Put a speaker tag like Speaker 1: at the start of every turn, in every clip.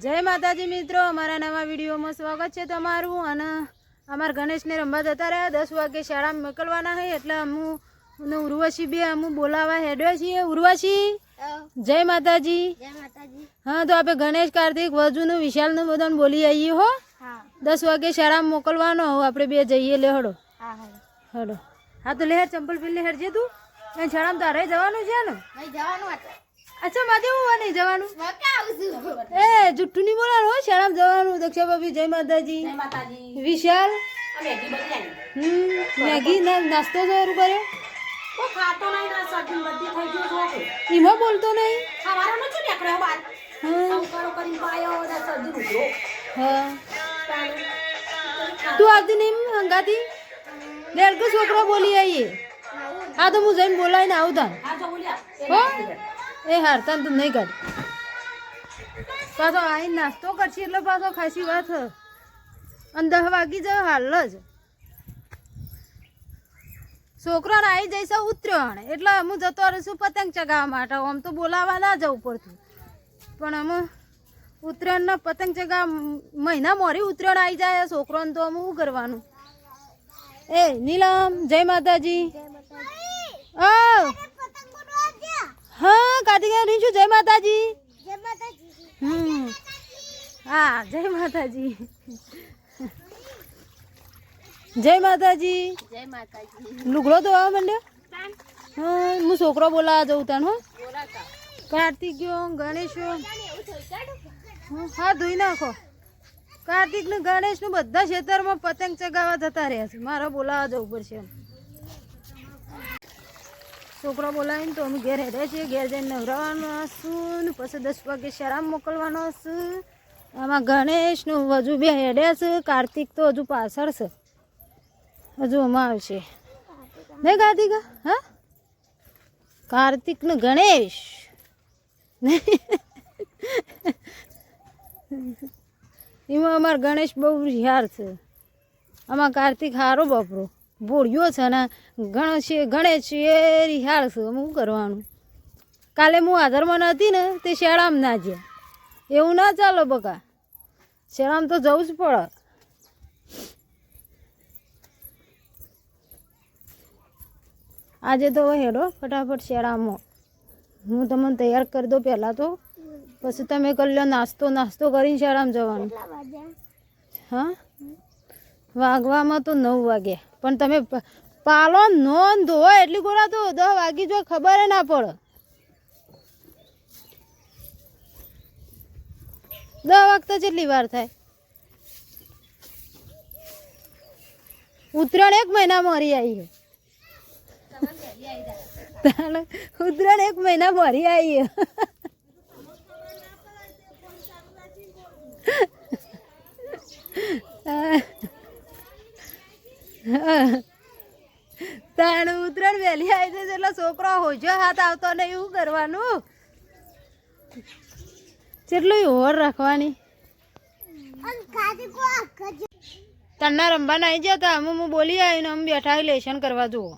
Speaker 1: જય માતાજી મિત્રો, અમારા નવા વિડીયોમાં સ્વાગત છે તમારું. અને અમારા ગણેશને રમવા જતા રહ્યા 10 વાગે શાળામાં મોકલવાના છે એટલે હું ઉર્વશી બે અમે બોલાવા હેડ્યા છીએ. ઉર્વશી જય માતાજી. હા, તો આપણે ગણેશ, કાર્તિક, વજુનું, વિશાલનું બધાને બોલી આવીએ હો. 10 વાગે શાળામાં મોકલવાનો આપણે બે જઈએ. લે હડો હડો. હા તો લે ચંપલ પેલી હેડજે તું. શાળામાં તારે જવાનું છે ને? અચ્છા માધે હું નહીં જવાનું. એ જુઠ્ઠું નહીં બોલાનું હો. શાળામાં જવાનું. દક્ષા ભાભી જય માતાજી. વિશાલ મેગી નાસ્તો શરૂ કર્યો. એમાં બોલતો નહીં. હા તું આવતી નહીં હંગાતી દેડ કે છોકરો બોલી આવીએ. હા તો હું જઈને બોલાવીને આવું તા હો. એ હારતા તું નહીં કાઢ પાછો આવીને નાસ્તો કરશે એટલે પાછો ખાસી વાત. અને 10 વાગી જાય હાલ જ. છોકરાને આવી જઈશ ઉતર્યો એટલે હું જતો રહીશું પતંગ ચગાવવા માટે. આમ તો બોલાવવા ના જવું પડતું, પણ અમે ઉત્તરાયણના પતંગ ચગાવવા મહિના મોરી ઉત્તરાયણ આવી જાય છોકરાને તો અમે શું કરવાનું. એ નીલમ જય માતાજી. હા કાર્તિકા રીંછું જય માતાજી. હા જય માતાજી. જય માતાજી. લુગડો તો આવવા માંડ્યો. હા હું છોકરો બોલાવા જઉં તાન. હો કાર્તિક ગણેશ. હા ધોઈ નાખો. કાર્તિક ને ગણેશ નું બધા ખેતરમાં પતંગ ચગાવવા જતા રહ્યા છે. મારે બોલાવા જવું પડશે. છોકરો બોલાવીને તો અમે ઘેર હેડ્યા છીએ. ઘેર જઈને નવરાવાનો હશું ને પછી 10 વાગે શાળામાં મોકલવાનો હશું. આમાં ગણેશ નું હજુ બે હેડ્યા છે. કાર્તિક તો હજુ પાછળ છે, હજુ આમાં આવશે નહીં કાર્તિક. હા કાર્તિક ને ગણેશ એમાં અમારો ગણેશ બહુ હોશિયાર છે. આમાં કાર્તિક હારો બાપરો ભોળ્યો છે ને ગણેશ એ રિહાળ છે. અમે શું કરવાનું. કાલે હું હાજરમાં નથી ને તે શાળામાં ના જ્યાં. એવું ના ચાલો બકા, શાળામાં તો જવું જ પડે. આજે તો હેડો ફટાફટ શાળામાં. હું તમને તૈયાર કરી દઉં પહેલાં તો, પછી તમે કરી લો નાસ્તો કરીને શાળામાં જવાનું. હા વાગવામાં તો 9 વાગ્યા, પણ તમે પાલો નોંધ ધોવો એટલી ગોળા તો 10 વાગી જો ખબર ના પડે. 10 વાગતા જેટલી વાર થાય. ઉત્તરાયણ 1 મહિના મરી આવી છે. ઉત્તરાયણ 1 મહિના મરી આવી છે. તાણ ઉત્તરાયણ વહેલી આવી જાય એટલે છોકરો હોજો હાથ આવતો નહીં. એવું કરવાનું. કેટલું હોર રાખવાની. તન્ના રમવા આવી જતા હું બોલી આવીને અમે બેઠા લેશન કરવા. જુઓ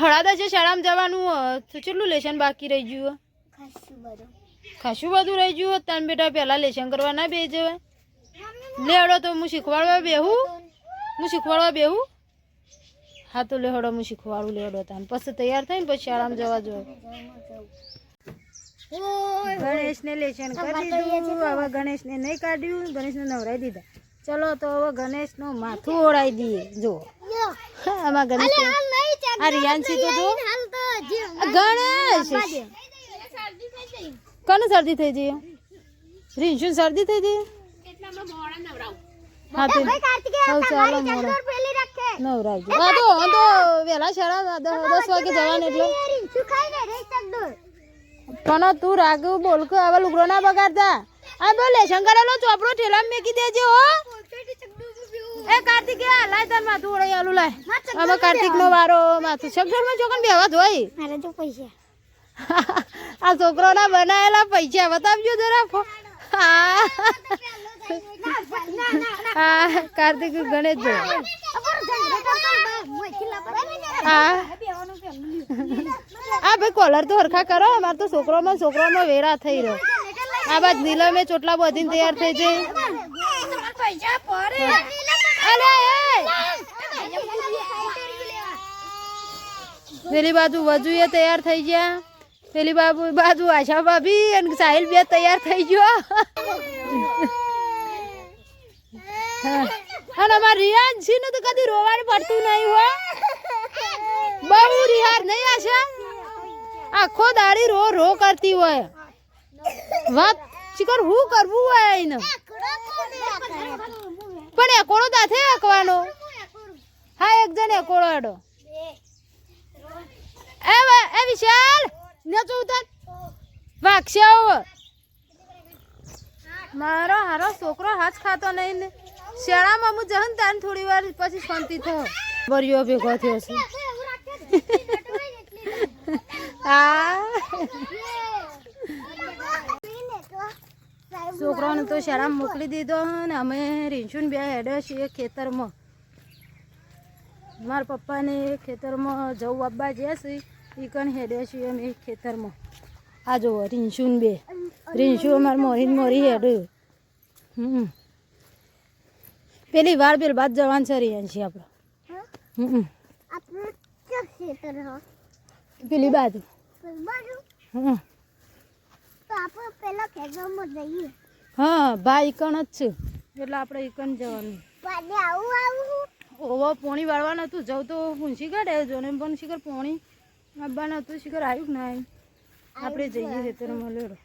Speaker 1: હળાદા છે શાળામાં જવાનું. કેટલું લેશન બાકી રહી ગયું? ખાસું બધું રહી ગયું. તને બેટા પહેલાં લેશન કરવા ના બે જવાય. લેડો તો હું શીખવાડવા બેહું. હા તો લેડો હું શીખવાડું. લેડો તાન પછી તૈયાર થઈને પછી શાળામાં જવા જોઈએ. ગણેશને લેશન કરી દીધું. હવે ગણેશને નહીં કાઢ્યું, ગણેશને નવરાવી દીધા. ચલો તો હવે ગણેશનું માથું ઓળાવી દઈએ. જો આમાં ગણેશ આ રિયાન્સી તો જો ગણેશ કોને શરદી થઈ જઈએ? રીંછું શરદી થઈ જઈએ. હા તો ચાલો નવરાવજો. હા તો વહેલા શાળા 10 વાગે જવાનું એટલે. પણ તું રાગવ બોલ કે હવે લુગડો ના બગાડતા. આ બોલ લેશન કરેલો ચોપડો ઠેલા મેકી દેજે હો. એ કાર્તિક લાય તાર માથું ઓળાઈ આલું લાય. હવે કાર્તિક નો વારો માથું શબ્દમાં ચોકન બેવા ધોઈ. આ છોકરો ના બનાયેલા પૈસા બતાવજો જરા. હા કાર્તિક ગણેશ જો. હા આ ભાઈ કોલર તો હરખા કરો. અમારે તો છોકરોમાં વેરા થઈ રહ્યો. આ બાદ નીલમે ચોટલા બધીને તૈયાર થઈ જાય. પેલી બાજુ વજુ એ તૈયાર થઈ ગયા. પેલી બાજુ આશા ભાભી અને સાહિલ બે તૈયાર થઈ ગયો. અને અમાર રિયાન્શી ને તો કદી રોવાનું પડતું નહીં હોય. બહુ રિહાર નહીં આશા આખો દાડી રો રો કરતી હોય. વાત શિકર હું કરવું હોય એને પણ એકોળો દાથે આકવાનો. હા એક જણ એકોળો હેડો. એ વિશાલ નચો ઉતર વાગશે. મારો હારો છોકરો હાથ ખાતો નહીં ને શાળામાં હું જહન તાન થોડી વાર પછી શાંતિ થયો. બરિયો ભેગો થયો છે. છોકરાને તો શાળામાં મોકલી દીધો ને અમે રીંછુન બે હેડે છીએ ખેતરમાં. મારા પપ્પાને ખેતરમાં જવું આપવા જ્યાં છે એ કણ હેડે છીએ અમે ખેતરમાં. આ જુઓ રીંછુન બે. રીંછુ અમારે મોરી હેડે. પેલી વાર પેલી બાદ જવાન છે રિયાન્શી આપણે. પેલી બાજુ હા ભાઈ ઈકણ જ છે એટલે આપણે ઈકણ જવાનું. ઓવા પોણી વાળવાનું હતું જવું તો પૂંછી કાઢે જોને પણ શિખર પોણી આવવાનું હતું. શિખર આવ્યું કે ના આવ્યું આપણે જઈએ ખેતરમાં. લેડો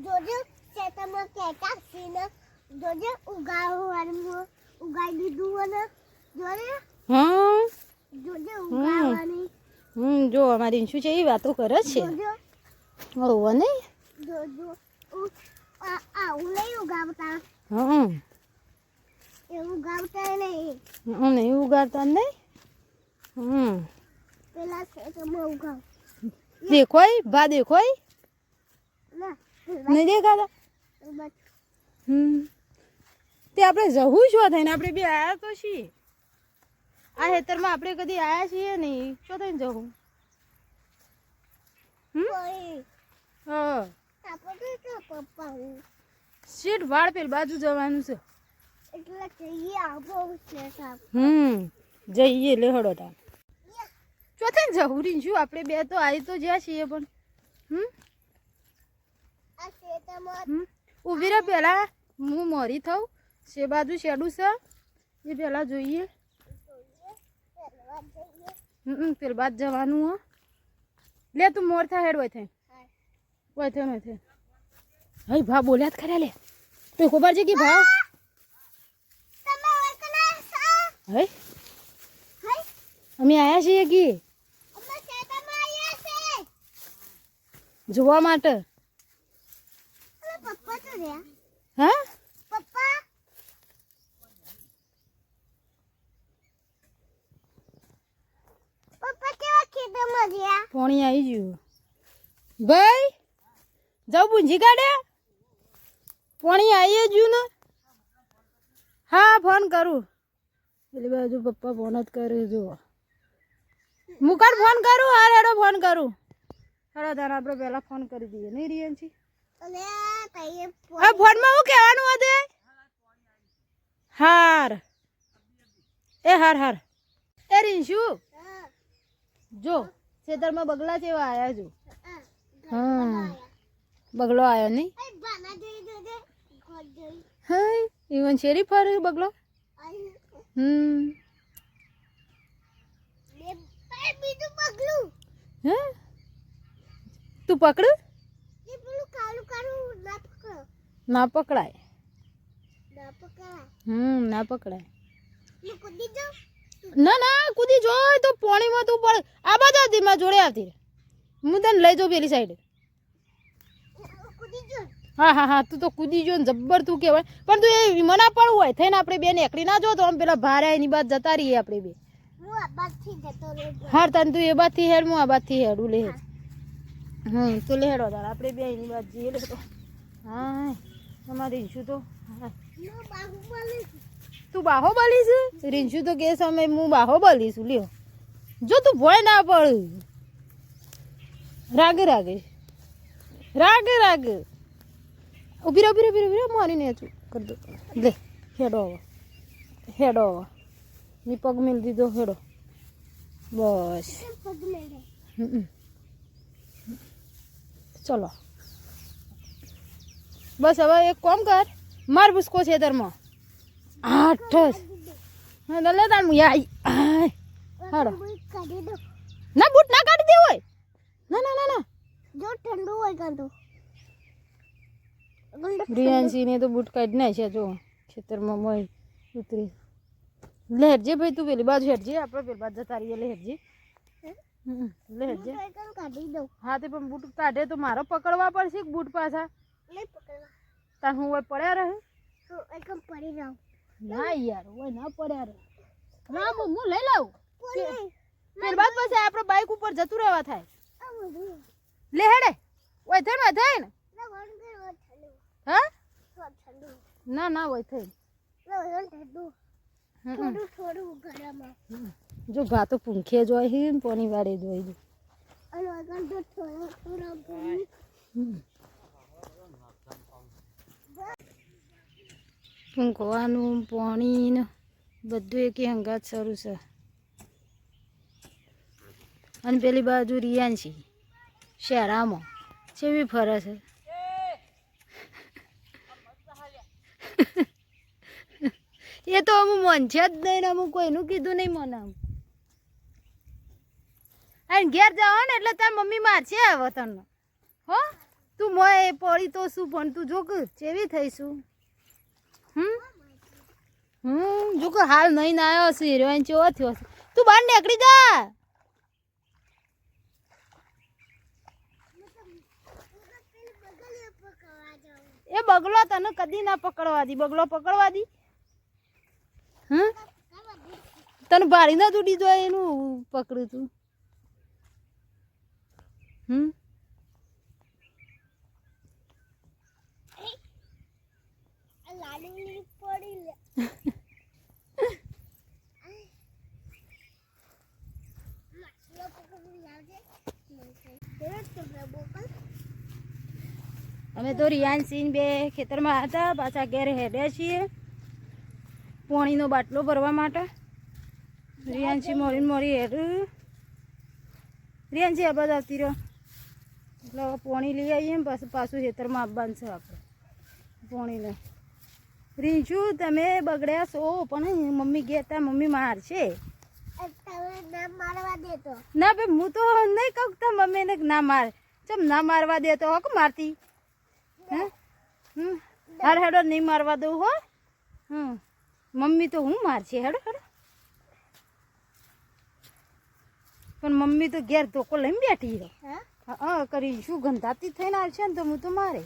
Speaker 2: જોજો ખેતરમાં કેટા સીને જોજો ઉગાઈ દીધું ને જોજે.
Speaker 1: હા
Speaker 2: જોજો ઉગાવાની.
Speaker 1: જો અમારી શું છે એ વાતો કરે છે. ઓવો નહીં
Speaker 2: જોજો આવું નહીં ઉગાવતા.
Speaker 1: હા
Speaker 2: એવું ઉગાવતા નહીં.
Speaker 1: નહીં ઉગાડતા નહીં.
Speaker 2: પેલા ખેતરમાં ઉગાવ.
Speaker 1: દેખોય ભા દેખોય
Speaker 2: ના
Speaker 1: નહીં દેખાતા. તે આપણે જવું શું થઈને આપણે બે આયા તો છીએ. આ ખેતરમાં આપણે કદી આયા છીએ નહીં. શું થઈને જવું? હા સીટ વાળ પેલ બાજુ જવાનું છે.
Speaker 2: એટલે જઈએ આવો છે સાહેબ.
Speaker 1: જઈએ લે હડો તા. શું થઈને જવું રીંછું આપણે બે તો આવી તો જ્યાં છીએ પણ
Speaker 2: આ ખેતરમાં
Speaker 1: ઊભી રહે પેલા હું મોરી થઉં. સે બાજુ શેડું છે એ પેલા જોઈએ. પેલ બાદ જવાનું હો. લે તું મોર થા હેડ હોય થાય. હઈ ભા બોલ્યા જ ખરા લે. તો ખબર છે કે ભા હઈ અમે આયા છીએ કે જોવા માટે.
Speaker 2: પપ્પા તો રહ્યા.
Speaker 1: હા
Speaker 2: પપ્પા પપ્પા કેવા ખેતરમાં રહ્યા.
Speaker 1: પાણી આવી ગયું ભાઈ. જાઉં પૂંજી કાઢે પાણી આવી ગયું ને. હા ફોન કરું. પેલી બાજુ પપ્પા ફોન જ કરે. જો મુકાડ ફોન કરું. હાર હેડો ફોન કરું. હેડો તારે આપણે પહેલા ફોન કરી દઈએ નહીં રિયાન્શી. ફોનમાં શું કહેવાનું હતું? હાર હાર એ રીંશુ જો ખેતરમાં બગલા જેવા આયા જો. હા બગલો આવ્યો નહીં. હા ઈવન શેરી ફરે બગલો. હે તું પકડ. ના પકડાય. ના પકડાય. ના કૂદી જોય તો પાણીમાં તું પડે. આ બાજુ આવતી મારા જોડે આવતી. હું તને લઈ જાઉં પેલી સાઈડ. હા તું તો કૂદી જો ને જબ્બર તું કહેવાય. પણ તું એ મના પડવું હોય થઈને આપણે બે એકડી ના જો તો આમ પેલા ભારે એની બાદ જતા રહીએ આપણે બે. હાર તને તું એ બાદથી હેડ હું આ બાદથી હેડું લે. તો લે હેડો તાર આપણે બે એની બાદ જઈએ લે તો. હા તમારે રીંછું તો તું બાહોબલી છે. રીંછું તો કે સમય હું બાહોબલી છું. લ્યો જો તું ભોય ના પડ. રાગે ઊભી રહો ઊભી રહો ઊભી રહો મારીને તું કરી દો લે હેડો હવે ની પગ મેલ દીધો હેડો બસ
Speaker 2: પગ મેળે
Speaker 1: ચલો બસ હવે એક કામ કર માર ભૂસકો છે તરમાં આઠસ હા લે તાર હું આઈ હાડો
Speaker 2: કાઢી દો
Speaker 1: ના બૂટ ના કાઢી દે હોય ના ના ના ના
Speaker 2: જો ઠંડુ હોય કાઢો
Speaker 1: રિયાન્સી ને તો બૂટ કાઢી નાખ્યા જો ખેતરમાં મય ઉતરી લહેરજે ભાઈ તું પેલી બાજુ હેરજે આપણે પેલી બાજુ જતા રહીએ લહેરજે લહેરજે
Speaker 2: કાઢી દો
Speaker 1: હા તે પણ બૂટ કાઢે તો મારો પકડવા પડશે કે બૂટ પાછા
Speaker 2: નહીં પકડવા
Speaker 1: તાર હું હોય પડ્યા રહે
Speaker 2: તો એકમ પડી જાવ
Speaker 1: ના યાર હોય ના પડ્યા રહે ના હું લઈ લાવું પેલી બાદ પછી આપણે બાઇક ઉપર જતું રહેવા થાય લે હેડે ઓય થઈ ને હા ના ના હોય થઈ
Speaker 2: થોડું ગરમ
Speaker 1: જો ઘા તો પૂંખે જોઈ હી ને પાણી વાળે જોઈ દો
Speaker 2: અને આગળ તો થોડું
Speaker 1: પૂંખવાનું પાણી ને બધું એકી હંગાત શરૂ છે અને પેલી બાજુ રિયાન્સી શહેરામાં ચેવી ફરે છે એ તો અમુક મન છે જ નહીં ને અમુક કોઈનું કીધું નહીં મને અને ઘેર જાઓ ને એટલે તાર મમ્મી મારશે હવે તને હો તું મોય પડી તો શું પણ તું જો કે ચેવી થઈશું જો કે હાલ નહીં ના આવ્યો હશે હિરોઈન ચેવો થયો હશે તું બહાર નીકળી જા એ બગલો તને કદી ના પકડવા દી બગલો પકડવા દી તને ભારી ના તૂટી જાય એનું પકડ્યું તું અમે તો રિયાન્સી બે ખેતરમાં હતા પાછા ઘેર હેડ્યા છીએ પાણીનો બાટલો ભરવા માટે રિયાન્સી મોડી હેડ રિયાન્સી આ બાદ આવતી રહ્યો એટલે પાણી લઈ આવીએ ને પાછું ખેતરમાં આવવાનું છે આપણે પાણી લઈ રીંચુ તમે બગડ્યા છો પણ મમ્મી ગયા મમ્મી મારશે ના ભાઈ હું તો નહીં કહું તા મમ્મીને ના માર ચમ ના મારવા દે તો હક મારતી હાર હેડો નહીં મારવા દઉં હો મમ્મી તો હું મારશે હેડો હેડો પણ મમ્મી તો ઘેર ધોકો લઈને બેઠી રહો હા કરી શું ગંધાતી થઈને આવશે ને તો હું તો મારે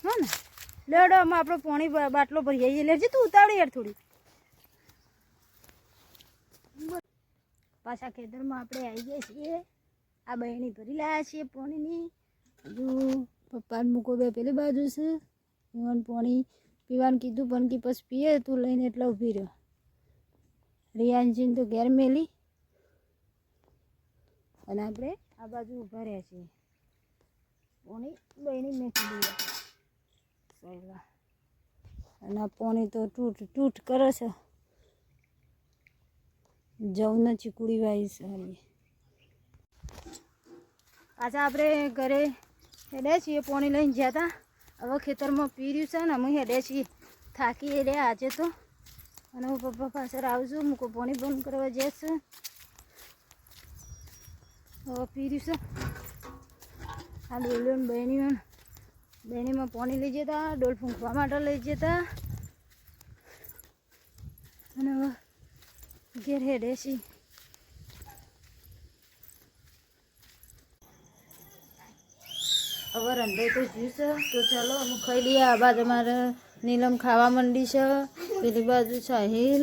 Speaker 1: હા ને લેડો આમાં આપણે પાણી બાટલો ભરી આવીએ લેજે તું ઉતાવળી યાર થોડી પાછા ખેતરમાં આપણે આવી ગયા છીએ આ બહેણી ભરી લાયા છીએ પાણીની હજુ પપ્પાને મૂકો બે પેલી બાજુ છે પીવાનું પાણી પીવાનું કીધું પણ કે પછી પીએ તું લઈને એટલે ઊભી રહ્યો રિયાન્સીને તો ઘેર મેલી અને આપણે આ બાજુ ઊભા રહ્યા છીએ પાણી બહેણી મેકી દઈએ સહેલા અને આ પાણી તો તૂટ કરે છે જવને ચીકુડી વાવી સારી પાછા આપણે ઘરે હેડે છીએ પાણી લઈને ગયા હતા હવે ખેતરમાં પીર્યું છે ને અમે હેડે છીએ થાકી હેડે આજે તો અને હું પપ્પા પાછળ આવશું મૂકો પાણી બંધ કરવા જઈશ હવે પીર્યું છે આ ડોલીઓ બહેણીમાં પાણી લઈ જતા ડોલ ફૂંકવા માટે લઈ જતા અને હવે ઘેર હેડે છીએ હવે રંધાઈ તો જ્યું છે તો ચાલો અમે ખાઈ લઈએ આ બાદ અમારે નીલમ ખાવા માંડી છે પેલી બાજુ સાહિલ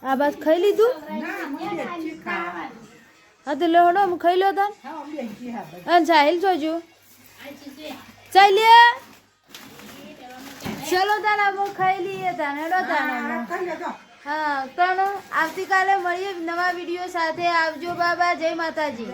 Speaker 1: આ બાદ ખાઈ લીધું હા તો લેવડો અમે ખાઈ લો તાન અને સાહિલ જોજો ચાલ ચલો તાન અમે ખાઈ લઈએ તાન હેડો તાન હા પણ આવતીકાલે મળીએ નવા વિડીયો સાથે આવજો બાબા જય માતાજી